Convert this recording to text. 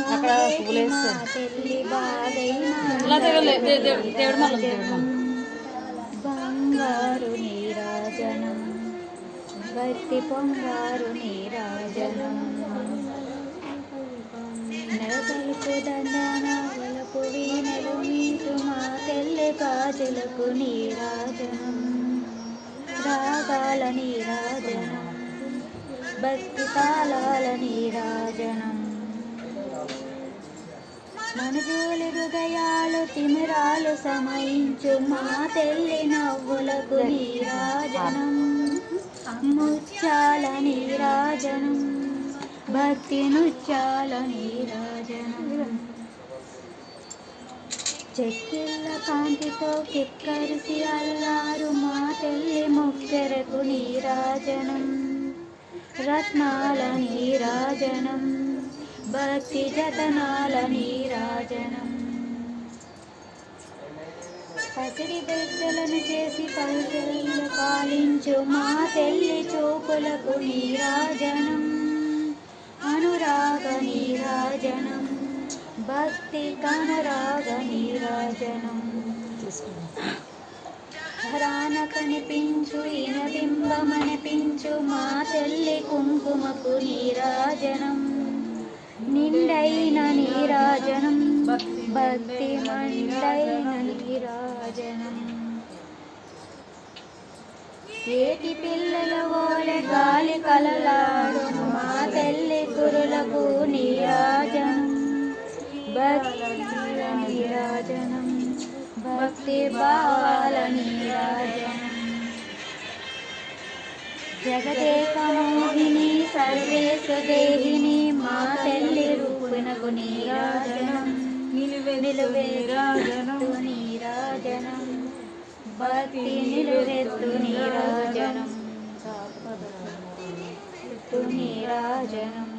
అక్కడ బంగారు నీరాజనం భక్తి పొంగారు నీరాజనం నెలతలుపు దండన వలపు వీణలు మీటు మా తెల్లి గాజులకు నీరాజనం రాగాల నీరాజనం భక్తి తాళాల నీరాజనం మనజోలి హృదయాలు తిమిరాలు సమయించు మా తెల్లి నవ్వులకు నీరాజనం ముత్యాల నీరాజనం భక్తి నృత్యాల నీరాజనం చెక్కిళ్ళ కాంతితో కిక్కరిసి అల్లారు మా తెల్లి మొక్కెరకు నీరాజనం రత్నాల నీరాజనం భక్తి జతనాల నీరాజనం పసిడి బిడ్డలను చేసి పల్కెళ్ళ పాలించు మా తెల్లి చూపులకు నీరాజనం అనురాగ నీరాజనం భక్తి కనురాగ నీరాజనం హరాన కనిపించు ఈన బింబమనిపించు మా తెల్లి కుంకుమకు నీరాజనం నిండైన నీరాజనం భక్తి మండైన నీరాజనం ఏటి పిల్లల ఓలె గాలి కలలాడు మా తెల్లి కురులకు నీరాజనం భక్తి నీరాజనం భక్తి భావాల నీరాజనం జగదేక మోహిని సర్వేశు దేహిని మా తెల్లి రూపునకు నీరాజనం నిలువెత్తు నీరాజనం భక్తి నిలువెత్తు నీరాజనం నీరాజనం